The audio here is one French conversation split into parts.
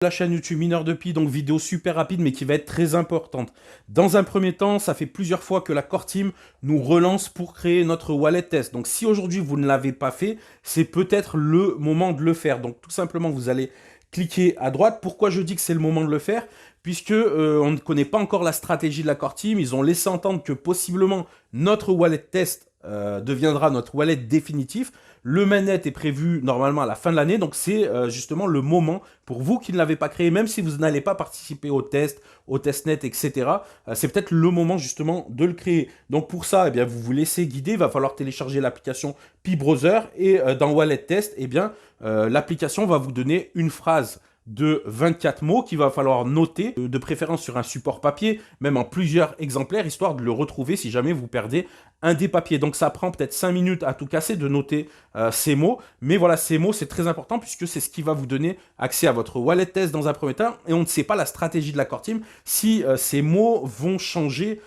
La chaîne YouTube Mineur de Pi, donc vidéo super rapide mais qui va être très importante. Dans un premier temps, ça fait plusieurs fois que la Core Team nous relance pour créer notre wallet test. Donc si aujourd'hui vous ne l'avez pas fait, c'est peut-être le moment de le faire. Donc tout simplement, vous allez cliquer à droite. Pourquoi je dis que c'est le moment de le faire? Puisque on ne connaît pas encore la stratégie de la Core Team. Ils ont laissé entendre que possiblement notre wallet test deviendra notre wallet définitif. Le mainnet est prévu normalement à la fin de l'année, donc c'est justement le moment pour vous qui ne l'avez pas créé, même si vous n'allez pas participer au testnet, etc. C'est peut-être le moment justement de le créer. Donc pour ça, eh bien, vous vous laissez guider, il va falloir télécharger l'application Pi Browser et dans Wallet Test, eh bien, l'application va vous donner une phrase de 24 mots qu'il va falloir noter, de préférence sur un support papier, même en plusieurs exemplaires, histoire de le retrouver si jamais vous perdez un des papiers. Donc ça prend peut-être 5 minutes à tout casser de noter ces mots, mais voilà, ces mots c'est très important puisque c'est ce qui va vous donner accès à votre wallet test dans un premier temps, et on ne sait pas la stratégie de la Core Team si ces mots vont changer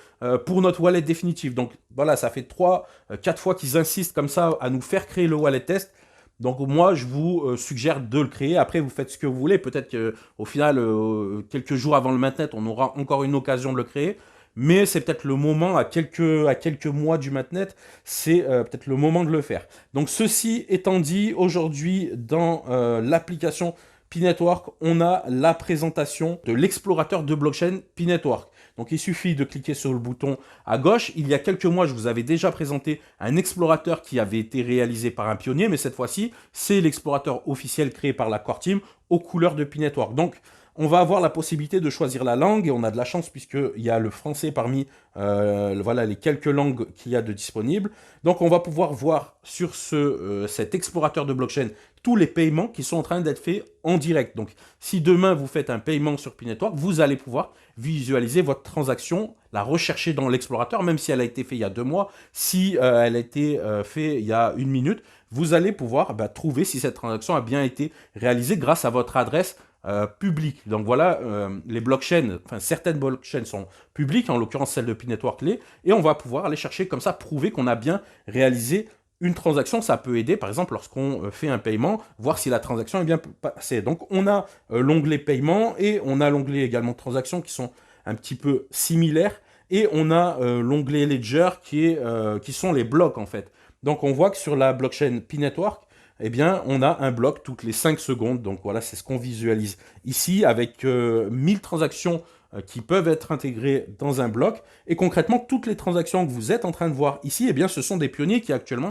pour notre wallet définitif. Donc voilà, ça fait 4 fois qu'ils insistent comme ça à nous faire créer le wallet test. Donc moi, je vous suggère de le créer. Après, vous faites ce que vous voulez. Peut-être qu'au final, quelques jours avant le mainnet, on aura encore une occasion de le créer. Mais c'est peut-être le moment, à quelques mois du mainnet, c'est peut-être le moment de le faire. Donc ceci étant dit, aujourd'hui, dans l'application Pi Network, on a la présentation de l'explorateur de blockchain Pi Network. Donc il suffit de cliquer sur le bouton à gauche. Il y a quelques mois, je vous avais déjà présenté un explorateur qui avait été réalisé par un pionnier, mais cette fois-ci, c'est l'explorateur officiel créé par la Core Team aux couleurs de Pi Network. Donc on va avoir la possibilité de choisir la langue, et on a de la chance puisqu'il y a le français parmi voilà, les quelques langues qu'il y a de disponibles. Donc on va pouvoir voir sur cet explorateur de blockchain tous les paiements qui sont en train d'être faits en direct. Donc si demain vous faites un paiement sur Pi Network, vous allez pouvoir visualiser votre transaction, la rechercher dans l'explorateur, même si elle a été faite il y a 2 mois, si elle a été faite il y a 1 minute, vous allez pouvoir trouver si cette transaction a bien été réalisée grâce à votre adresse public. Donc voilà, les blockchains, enfin certaines blockchains sont publiques, en l'occurrence celle de Pi Network l'est, et on va pouvoir aller chercher comme ça, prouver qu'on a bien réalisé une transaction. Ça peut aider, par exemple, lorsqu'on fait un paiement, voir si la transaction est bien passée. Donc on a l'onglet paiement, et on a l'onglet également transactions qui sont un petit peu similaires, et on a l'onglet ledger qui sont les blocs en fait. Donc on voit que sur la blockchain Pi Network, eh bien, on a un bloc toutes les 5 secondes. Donc voilà, c'est ce qu'on visualise ici avec 1000 transactions qui peuvent être intégrées dans un bloc. Et concrètement, toutes les transactions que vous êtes en train de voir ici, eh bien, ce sont des pionniers qui actuellement